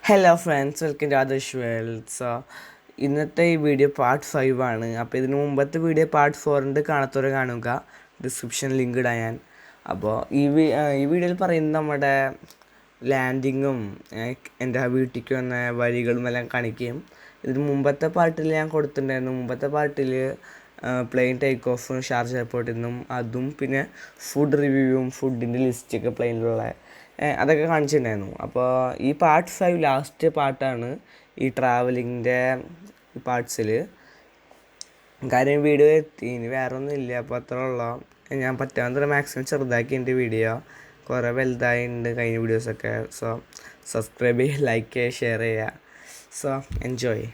Hello friends, welcome to Adarsh world. So ഇന്നത്തെ ഈ video part 5 ആണ്. അപ്പോൾ ഇതിന് മുമ്പത്തെ വീഡിയോ പാർട്ട് 4 കാണാത്തവരെ കാണുക, ഡിസ്ക്രിപ്ഷൻ ലിങ്ക് ഇടാൻ ഞാൻ. അപ്പോൾ ഈ വീഡിയോയിൽ പറയുന്നത് നമ്മുടെ ലാൻഡിങ്ങും എൻ്റെ വീട്ടിലേക്ക് വന്ന വഴികളും എല്ലാം കാണിക്കുകയും, ഇതിന് മുമ്പത്തെ പാർട്ടിൽ ഞാൻ കൊടുത്തിട്ടുണ്ടായിരുന്നു. മുമ്പത്തെ പാർട്ടിൽ പ്ലെയിൻ ടേക്ക് ഓഫും ഷാർജ എയർപോർട്ടിൽ നിന്നും അതും പിന്നെ ഫുഡ് റിവ്യൂവും ഫുഡിൻ്റെ ലിസ്റ്റൊക്കെ പ്ലെയിനിലുള്ള അതൊക്കെ കാണിച്ചിട്ടുണ്ടായിരുന്നു. അപ്പോൾ ഈ പാർട്ട് 5 ലാസ്റ്റ് പാർട്ടാണ് ഈ ട്രാവലിങ്ങിൻ്റെ പാർട്സിൽ. കാര്യം വീഡിയോ എത്തി, ഇനി വേറെ ഒന്നും ഇല്ല. അപ്പോൾ അത്ര ഉള്ള ഞാൻ പറ്റാവുന്ന മാക്സിമം ചെറുതാക്കി എൻ്റെ വീഡിയോ കുറേ വലുതായിട്ടുണ്ട് കഴിഞ്ഞ വീഡിയോസൊക്കെ. സോ സബ്സ്ക്രൈബ് ചെയ്യുക, ലൈക്ക് ചെയ്യുക, ഷെയർ ചെയ്യുക. So enjoy.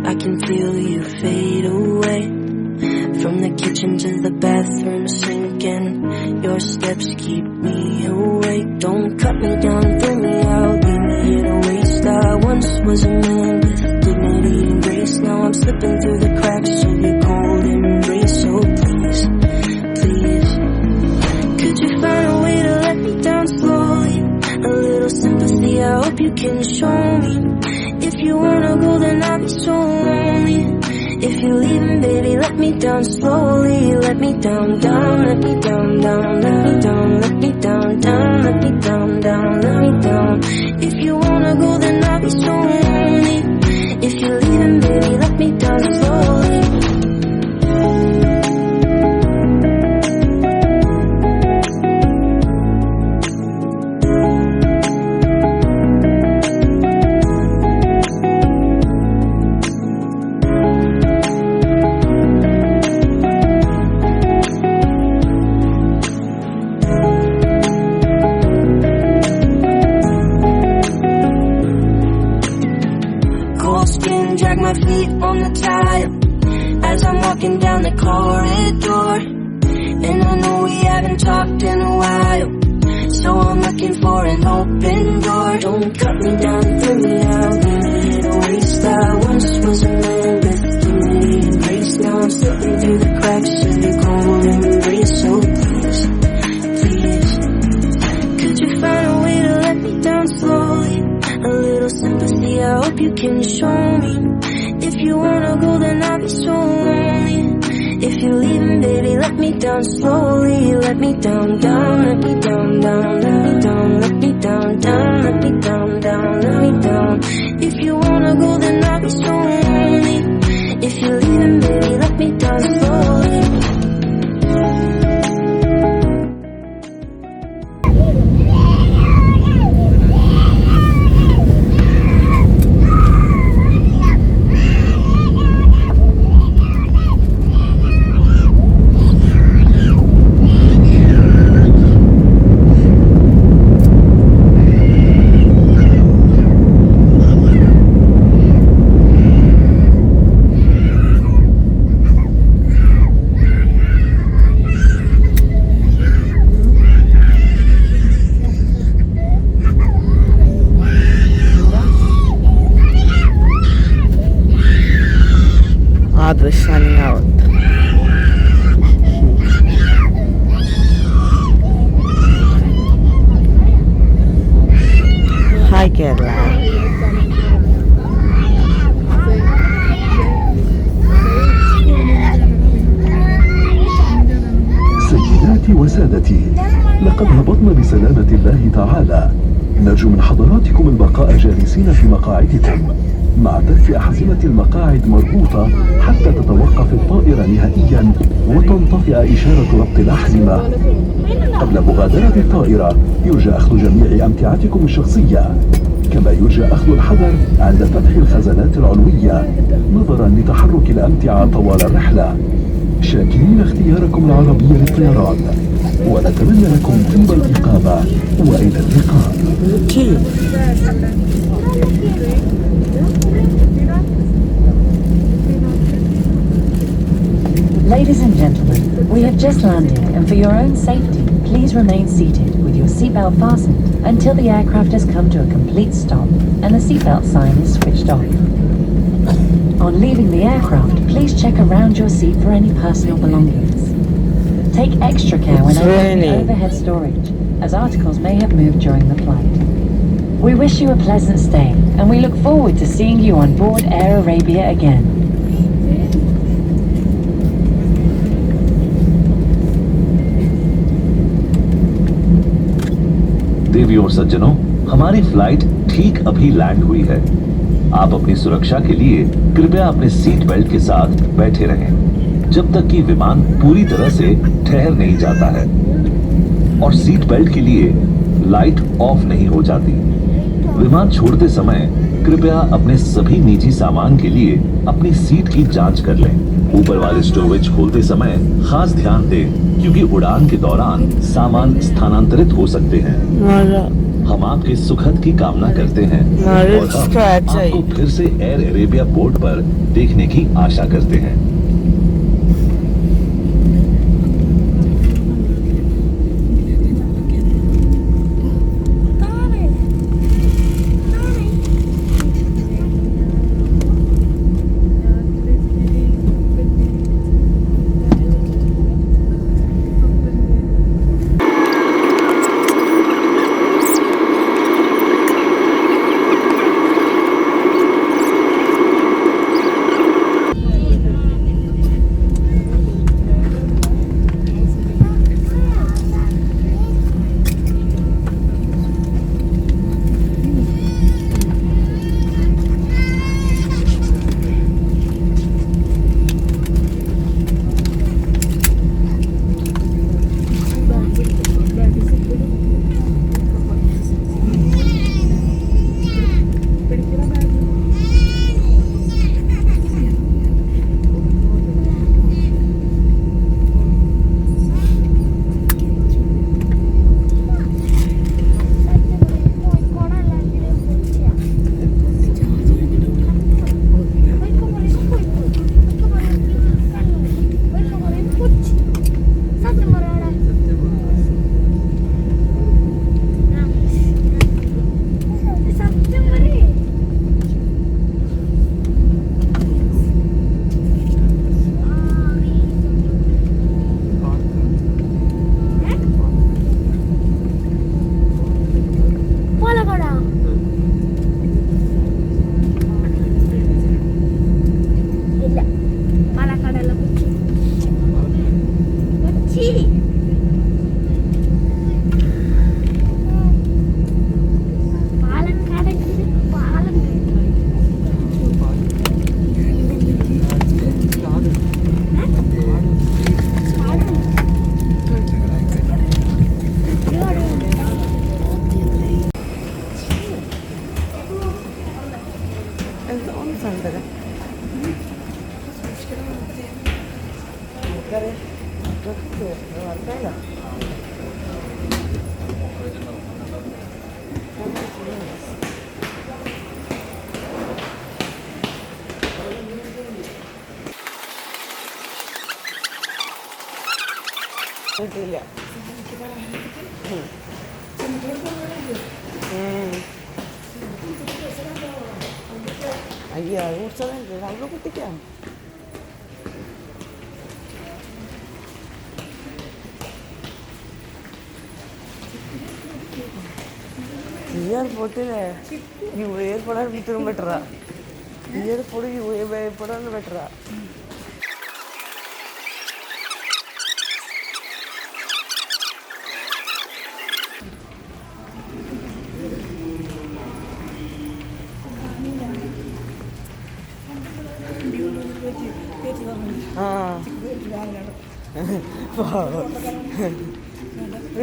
I can feel you fade away. From the kitchen to the bathroom sinking, your steps keep me awake. Don't cut me down, throw me out, leave me here to waste. I once was a man with dignity and grace. Now I'm slipping through the cracks of your cold embrace. So please, please, could you find a way to let me down slowly? A little sympathy, I hope you can show me. If you wanna go, then I'll be so lonely. If you're leaving, baby, let me down slowly. Let me down, down, let me down, down, let me down, let me down, down, let me down, down, let me down. If you wanna go, then I'll be so lonely. If you're leaving, baby, let me down slowly. Drag my feet on the tile as I'm walking down the corridor. And I know we haven't talked in a while, so I'm looking for an open door. Don't cut me down, throw me out, leave me here to waste. I once was a man with dignity and grace. Now I'm slipping through the cracks of your cold embrace. So please, please, could you find a way to let me down slowly? A little sympathy, I hope you can show me. If you wanna go, then I'll be so lonely. If you're leaving, baby, let me down slowly. Let me down, down, let me down, down, let me down, let me down, down, let me down, down, let me down. If you wanna go, then I'll be so lonely. If you're leaving, baby, let me down slowly. Adarsh signing out. Hi Kerala. سيداتي وسادتي، لقد هبطنا بسلامة الله تعالى. نرجو من حضراتكم البقاء جالسين في مقاعدكم مع ترك أحزمة المقاعد مربوطة حتى تتوقف الطائرة نهائيا وتنطفئ إشارة ربط الأحزمة. قبل مغادرة الطائرة يرجى أخذ جميع أمتعتكم الشخصية، كما يرجى أخذ الحذر عند فتح الخزانات العلوية نظرا لتحرك الأمتعة طوال الرحلة. شاكرين اختياركم العربية للطيران ونتمنى لكم طيب الإقامة وإلى اللقاء. Ladies and gentlemen, we have just landed, and for your own safety, please remain seated with your seatbelt fastened until the aircraft has come to a complete stop and the seatbelt sign is switched off. On leaving the aircraft, please check around your seat for any personal belongings. Take extra care when opening the overhead storage, as articles may have moved during the flight. We wish you a pleasant stay, and we look forward to seeing you on board Air Arabia again. देवियों और सज्जनों, हमारी flight ठीक अभी land हुई है। आप अपनी सुरक्षा के लिए कृपया अपने सीट बेल्ट के साथ बैठे रहें जब तक कि विमान पूरी तरह से ठहर नहीं जाता है और सीट बेल्ट के लिए लाइट ऑफ नहीं हो जाती। विमान छोड़ते समय कृपया अपने सभी निजी सामान के लिए अपनी सीट की जांच कर लें। ऊपर वाले स्टोरेज खोलते समय खास ध्यान दें क्योंकि उड़ान के दौरान सामान स्थानांतरित हो सकते हैं। हम आपके सुखद की कामना करते हैं और हम आपको फिर से एयर अरेबिया बोर्ड पर देखने की आशा करते हैं। അയ്യോ അത് കുറച്ചതല്ലേ അവിടെ കുട്ടിക്കാം. എയർപോർട്ടിലെ എയർപോർട്ടാണ് ഇത്രയും ബെറ്ററാ. എയർപോർട്ട് എയർപോർട്ടാണ് ബെറ്ററാ.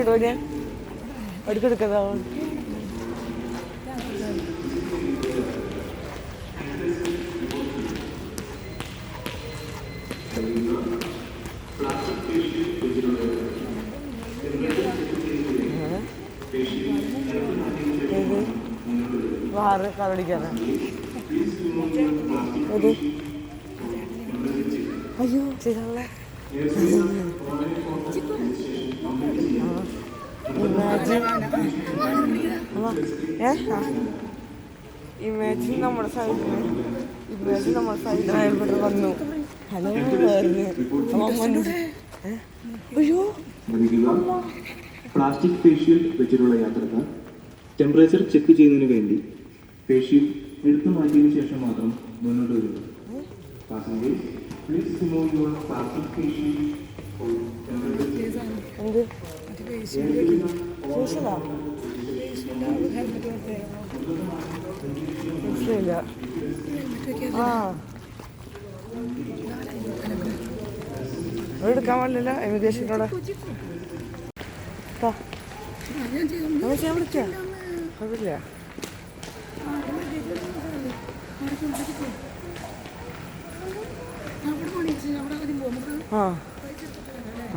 ഇടോ ഞാൻ എടുക്കെടുക്കതാ. ഏത് വേറെ കളടിക്കാനാ ഏത് അയ്യോ ശരിയല്ല ഇമാജിൻ നമ്മുടെ സൈഡിൽ വന്നു ഹലോ അയ്യോ പ്ലാസ്റ്റിക് ഫേസ് ഷീൽഡ് വെച്ചിട്ടുള്ള യാത്രക്കാർ ടെമ്പറേച്ചർ ചെക്ക് ചെയ്യുന്നതിന് വേണ്ടി ഫേസ് ഷീൽഡ് എടുത്തു മാറ്റിയതിനു ശേഷം മാത്രം മുന്നോട്ട് വരിക. Passengers please remove your plastic face shield for temperature മനസ്സിലായില്ല. ആ എടുക്കാൻ പാടില്ല ഇമിഗ്രേഷനോടെ ചെയ്യാൻ വിളിക്കാം കുഴപ്പമില്ല. ആ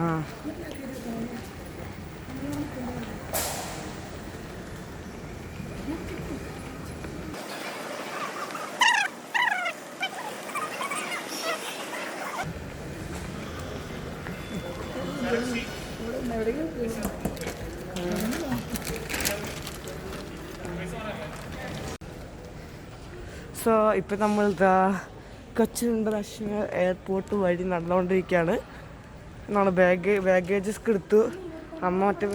ആ സോ ഇപ്പം നമ്മൾ കൊച്ചിൻ ഇൻ്റർനാഷണൽ എയർപോർട്ട് വഴി നടന്നുകൊണ്ടിരിക്കുകയാണ്. നമ്മൾ ബാഗേജസ് എടുത്തു. അമ്മ മറ്റേ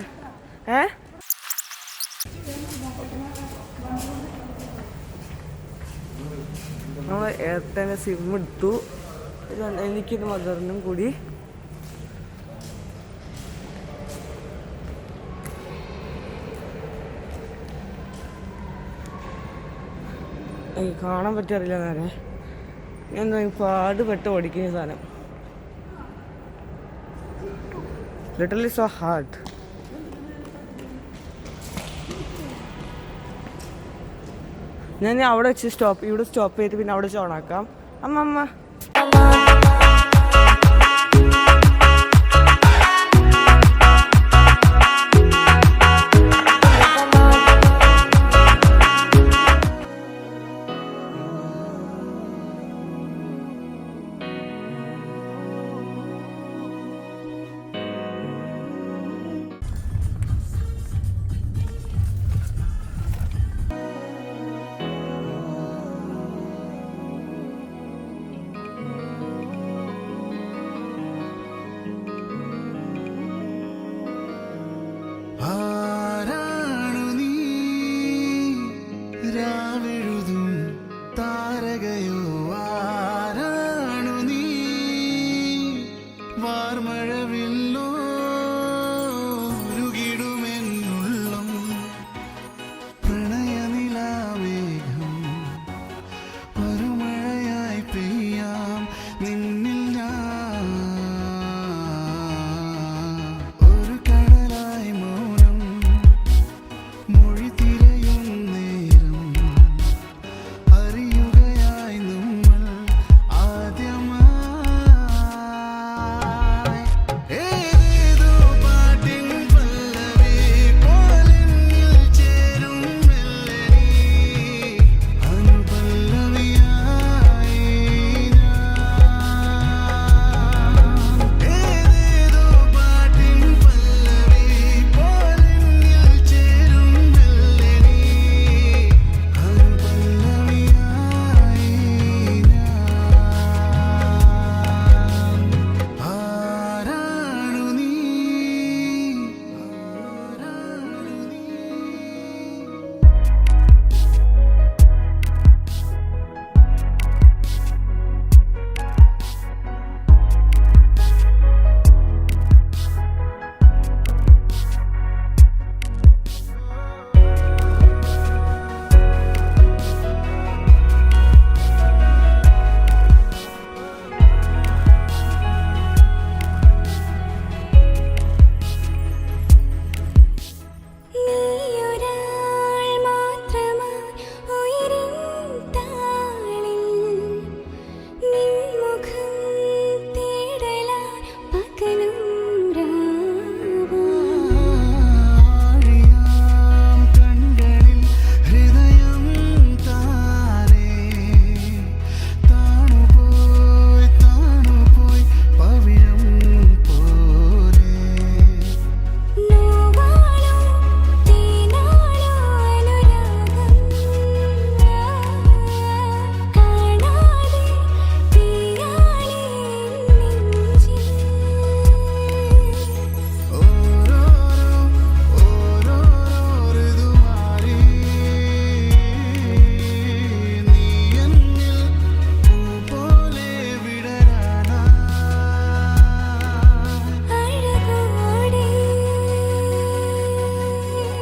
നമ്മൾ എയർടെലിൻ്റെ സിം എടുത്തു. എനിക്കൊരു മദറിനും കൂടി. എനിക്ക് കാണാൻ പറ്റാറില്ല നേരെ. ഞാൻ പാടുപെട്ട് ഓടിക്കുന്ന സാധനം. Literally so hard. ഞാൻ അവിടെ വെച്ച് ഇവിടെ സ്റ്റോപ്പ് ചെയ്തിട്ട് പിന്നെ അവിടെ വെച്ച് ഓണാക്കാം. അമ്മ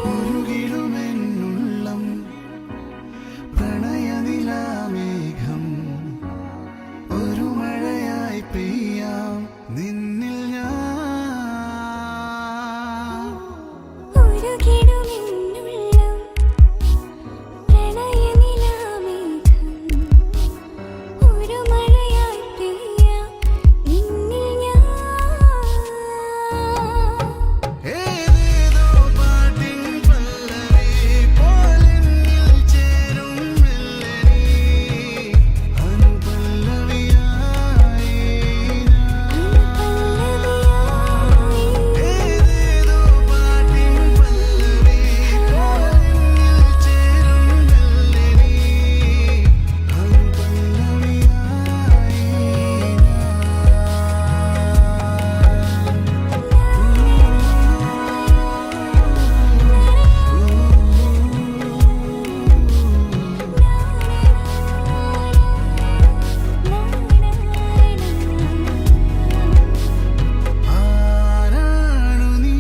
ഉരുകിടുമെന്നുള്ളം പ്രണയനിലാമേഘം ഒരു മഴയായി പെയ്യാം നിന്നിൽ ഞാൻ ഏതേതോ പാട്ടിൻ പല്ലവി പോലെന്നിൽ ചേരും മെല്ലനി അനുപല്ലവിയായി ഏതേതോ പാട്ടിൻ പല്ലവി പോലെന്നിൽ ചേരും മെല്ലനി ആരാണു നീ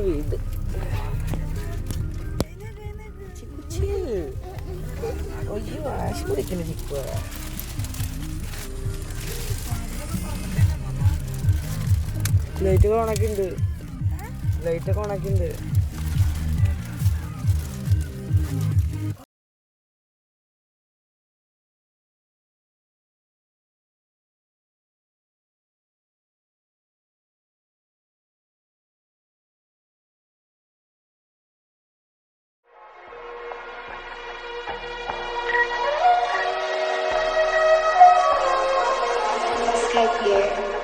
വീട് വാശി പിടിക്കണ ചിക്കുവാ. ലൈറ്റൊക്കെ ഓണാക്കിണ്ട്. ലൈറ്റൊക്കെ ഓണാക്കിണ്ട്. Skype here.